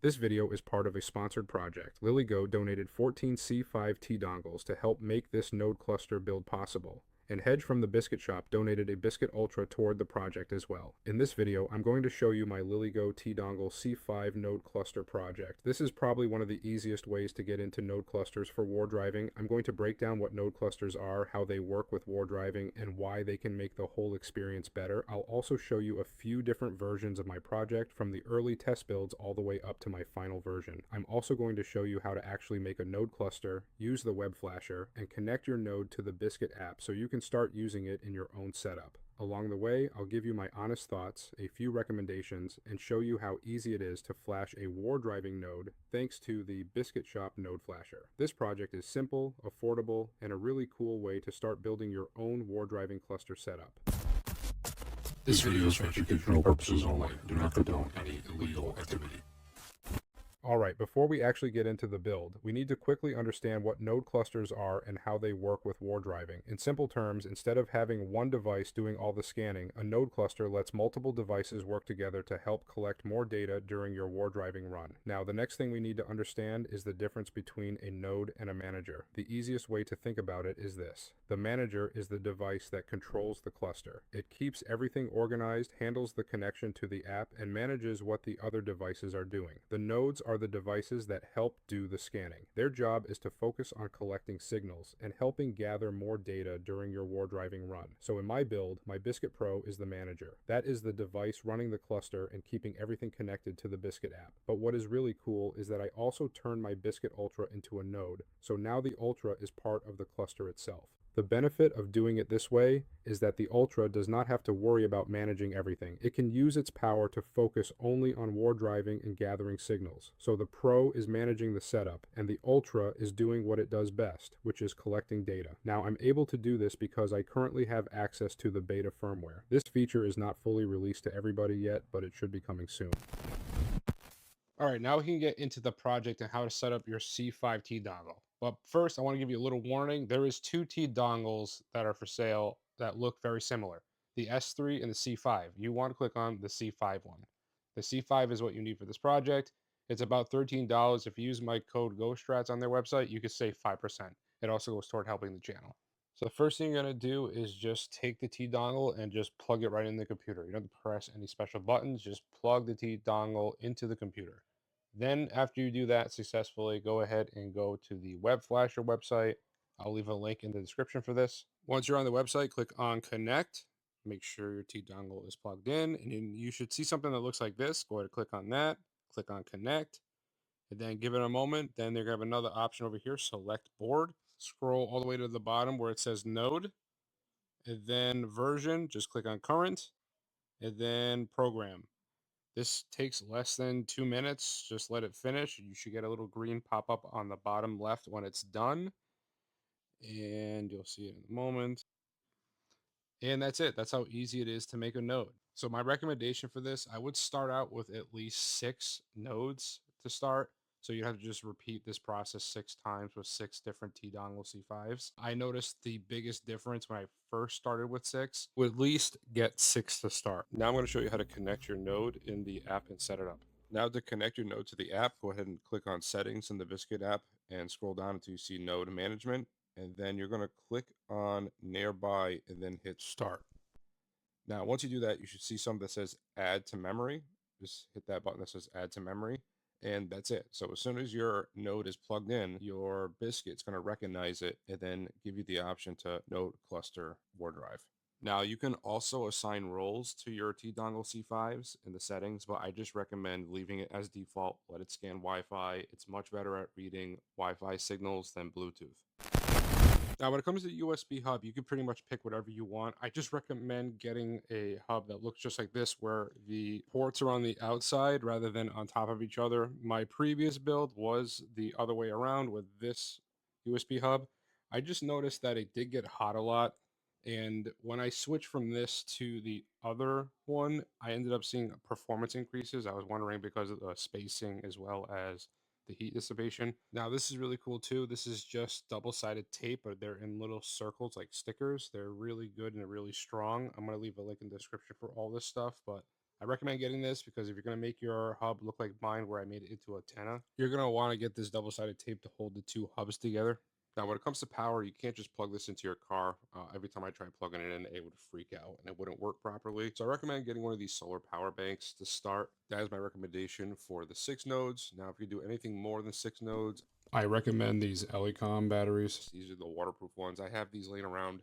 This video is part of a sponsored project. LILYGO donated 14 C5 T-Dongles to help make this node cluster build possible. And Hedge from the Biscuit Shop donated a Biscuit Ultra toward the project as well. In this video, I'm going to show you my LILYGO T-Dongle C5 node cluster project. This is probably one of the easiest ways to get into node clusters for Wardriving. I'm going to break down what node clusters are, how they work with Wardriving, and why they can make the whole experience better. I'll also show you a few different versions of my project, from the early test builds all the way up to my final version. I'm also going to show you how to actually make a node cluster, use the web flasher, and connect your node to the Biscuit app so you can start using it in your own setup. Along the way, I'll give you my honest thoughts, a few recommendations, and show you how easy it is to flash a Wardriving node thanks to the Biscuit Shop node flasher. This project is simple, affordable, and a really cool way to start building your own Wardriving cluster setup. This video is for educational purposes only. Do not condone any illegal activity. Alright, before we actually get into the build, we need to quickly understand what node clusters are and how they work with Wardriving. In simple terms, instead of having one device doing all the scanning, a node cluster lets multiple devices work together to help collect more data during your Wardriving run. Now, the next thing we need to understand is the difference between a node and a manager. The easiest way to think about it is this. The manager is the device that controls the cluster. It keeps everything organized, handles the connection to the app, and manages what the other devices are doing. The nodes are the devices that help do the scanning. Their job is to focus on collecting signals and helping gather more data during your Wardriving run. So in my build, my Biscuit Pro is the manager. That is the device running the cluster and keeping everything connected to the Biscuit app. But what is really cool is that I also turn my Biscuit Ultra into a node, so now the Ultra is part of the cluster itself. The benefit of doing it this way is that the Ultra does not have to worry about managing everything. It can use its power to focus only on Wardriving and gathering signals. So the Pro is managing the setup, and the Ultra is doing what it does best, which is collecting data. Now, I'm able to do this because I currently have access to the beta firmware. This feature is not fully released to everybody yet, but it should be coming soon. All right, now we can get into the project and how to set up your C5 T-Dongle. But first, I want to give you a little warning. There is two T-Dongles that are for sale that look very similar, the S3 and the C5. You want to click on the C5 one. The C5 is what you need for this project. It's about $13. If you use my code GhostStrats on their website, you can save 5%. It also goes toward helping the channel. So the first thing you're going to do is just take the T-Dongle and just plug it right in the computer. You don't have to press any special buttons, just plug the T-Dongle into the computer. Then after you do that successfully, go ahead and go to the web flasher website. I'll leave a link in the description for this. Once you're on the website, click on connect. Make sure your T-Dongle is plugged in, and then you should see something that looks like this. Go ahead and click on that, click on connect, and then give it a moment. Then they're going to have another option over here, select board. Scroll all the way to the bottom where it says node, and then version, just click on current, and then program. This takes less than 2 minutes. Just let it finish. You should get a little green pop up on the bottom left when it's done. And you'll see it in a moment. And that's it. That's how easy it is to make a node. So my recommendation for this, I would start out with at least 6 nodes to start. So you have to just repeat this process 6 times with 6 different T-Dongle C5s. I noticed the biggest difference when I first started with 6. Would at least get 6 to start. Now I'm going to show you how to connect your node in the app and set it up. Now to connect your node to the app, go ahead and click on settings in the Biscuit app and scroll down until you see node management. And then you're going to click on nearby and then hit start. Now, once you do that, you should see something that says add to memory. Just hit that button that says add to memory, and that's it. So as soon as your node is plugged in, your Biscuit's going to recognize it and then give you the option to node cluster Wardrive. Now, you can also assign roles to your T-Dongle C5s in the settings, but I just recommend leaving it as default. Let it scan Wi-Fi. It's much better at reading Wi-Fi signals than Bluetooth. Now, when it comes to the USB hub, you can pretty much pick whatever you want. I just recommend getting a hub that looks just like this, where the ports are on the outside rather than on top of each other. My previous build was the other way around with this USB hub. I just noticed that it did get hot a lot. And when I switched from this to the other one, I ended up seeing performance increases. I was wondering because of the spacing as well as the heat dissipation. Now this is really cool too. This is just double-sided tape, but they're in little circles like stickers. They're really good and they're really strong. I'm going to leave a link in the description for all this stuff, but I recommend getting this because if you're going to make your hub look like mine where I made it into a antenna, you're going to want to get this double-sided tape to hold the two hubs together. Now, when it comes to power, you can't just plug this into your car. Every time I try plugging it in, it would freak out and it wouldn't work properly. So I recommend getting one of these solar power banks to start. That is my recommendation for the 6 nodes. Now, if you do anything more than 6 nodes, I recommend these LILYGO batteries. These are the waterproof ones. I have these laying around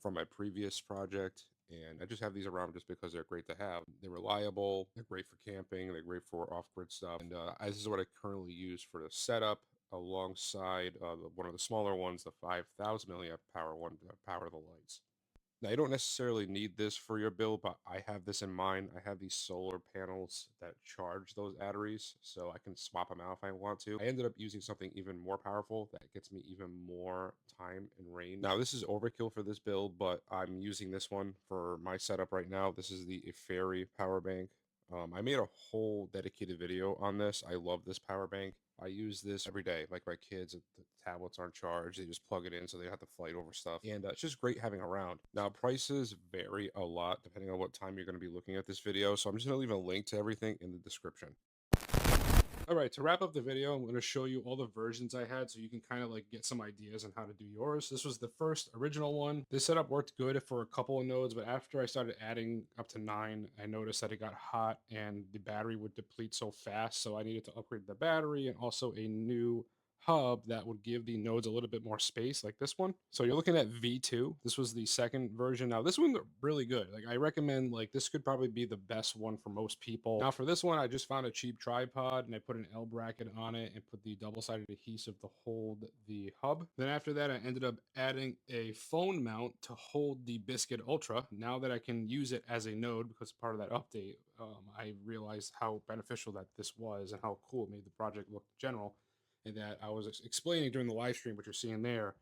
from my previous project, and I just have these around just because they're great to have. They're reliable, they're great for camping, they're great for off-grid stuff, and this is what I currently use for the setup alongside one of the smaller ones, the 5,000 milliamp power one to power the lights. Now, you don't necessarily need this for your build, but I have this in mind. I have these solar panels that charge those batteries, so I can swap them out if I want to. I ended up using something even more powerful that gets me even more time and range. Now, this is overkill for this build, but I'm using this one for my setup right now. This is the Fairy power bank. I made a whole dedicated video on this. I love this power bank. I use this every day. Like my kids, the tablets aren't charged. They just plug it in so they don't have to fight over stuff. And it's just great having around. Now, prices vary a lot depending on what time you're going to be looking at this video. So I'm just going to leave a link to everything in the description. All right, to wrap up the video, I'm going to show you all the versions I had so you can kind of like get some ideas on how to do yours. This was the first original one. This setup worked good for a couple of nodes, but after I started adding up to 9, I noticed that it got hot and the battery would deplete so fast. So I needed to upgrade the battery and also a new hub that would give the nodes a little bit more space, like this one. So you're looking at V2. This was the second version. Now this one really good. Like I recommend, like this could probably be the best one for most people. Now for this one, I just found a cheap tripod and I put an L bracket on it and put the double-sided adhesive to hold the hub. Then after that, I ended up adding a phone mount to hold the Biscuit Ultra. Now that I can use it as a node because part of that update, I realized how beneficial that this was and how cool it made the project look in general. And that I was explaining during the live stream, what you're seeing there,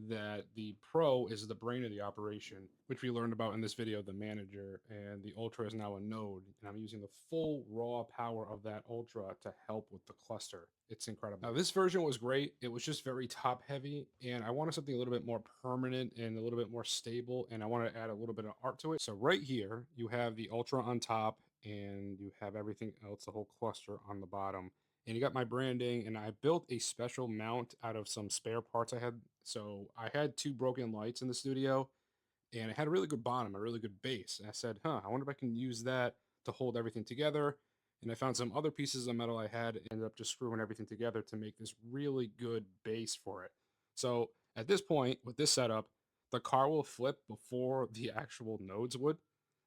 that the Pro is the brain of the operation, which we learned about in this video, the manager, and the Ultra is now a node. And I'm using the full raw power of that Ultra to help with the cluster. It's incredible. Now, this version was great. It was just very top heavy, and I wanted something a little bit more permanent and a little bit more stable, and I wanted to add a little bit of art to it. So right here, you have the Ultra on top, and you have everything else, the whole cluster on the bottom, and you got my branding, and I built a special mount out of some spare parts I had. So I had 2 broken lights in the studio, and it had a really good bottom, a really good base. And I said, I wonder if I can use that to hold everything together. And I found some other pieces of metal I had, and ended up just screwing everything together to make this really good base for it. So at this point, with this setup, the car will flip before the actual nodes would.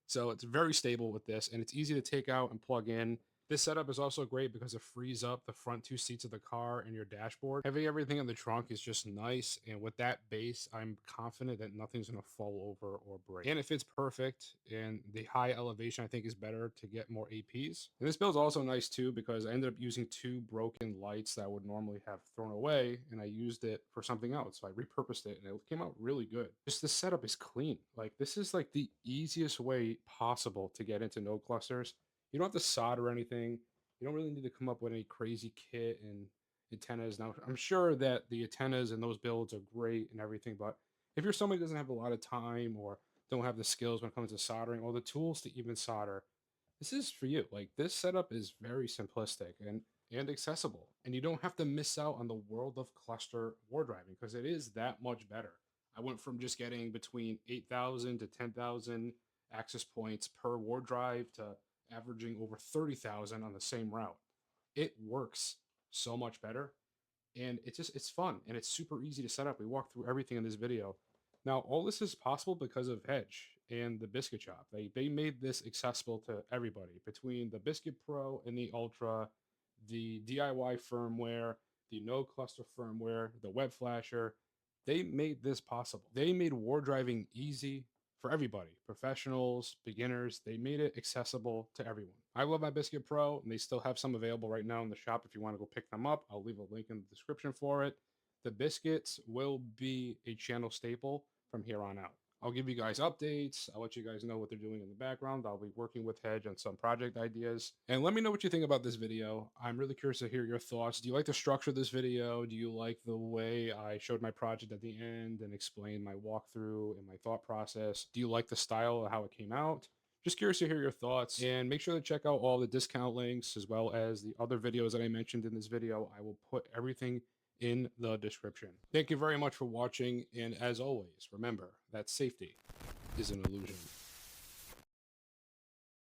So it's very stable with this, and it's easy to take out and plug in. This setup is also great because it frees up the front 2 seats of the car and your dashboard. Having everything in the trunk is just nice, and with that base, I'm confident that nothing's going to fall over or break. And it fits perfect, and the high elevation I think is better to get more APs. And this build's also nice too because I ended up using 2 broken lights that I would normally have thrown away, and I used it for something else. So I repurposed it, and it came out really good. Just the setup is clean. Like this is like the easiest way possible to get into node clusters. You don't have to solder anything. You don't really need to come up with any crazy kit and antennas. Now, I'm sure that the antennas and those builds are great and everything, but if you're somebody who doesn't have a lot of time or don't have the skills when it comes to soldering or the tools to even solder, this is for you. Like this setup is very simplistic and accessible, and you don't have to miss out on the world of cluster Wardriving because it is that much better. I went from just getting between 8,000 to 10,000 access points per ward drive to averaging over 30,000 on the same route. It works so much better, and it's fun and it's super easy to set up. We walk through everything in this video. Now, all this is possible because of Hedge and the Biscuit Shop. They made this accessible to everybody between the Biscuit Pro and the Ultra, the DIY firmware, the no cluster firmware, the web flasher. They made this possible. They made war driving easy for everybody, professionals, beginners. They made it accessible to everyone. I love my Biscuit Pro, and they still have some available right now in the shop if you want to go pick them up. I'll leave a link in the description for it. The biscuits will be a channel staple from here on out. I'll give you guys updates. I'll let you guys know what they're doing in the background. I'll be working with Hedge on some project ideas. And let me know what you think about this video. I'm really curious to hear your thoughts. Do you like the structure of this video? Do you like the way I showed my project at the end and explained my walkthrough and my thought process? Do you like the style of how it came out? Just curious to hear your thoughts, and make sure to check out all the discount links as well as the other videos that I mentioned in this video. I will put everything in the description. Thank you very much for watching, and as always, remember that safety is an illusion.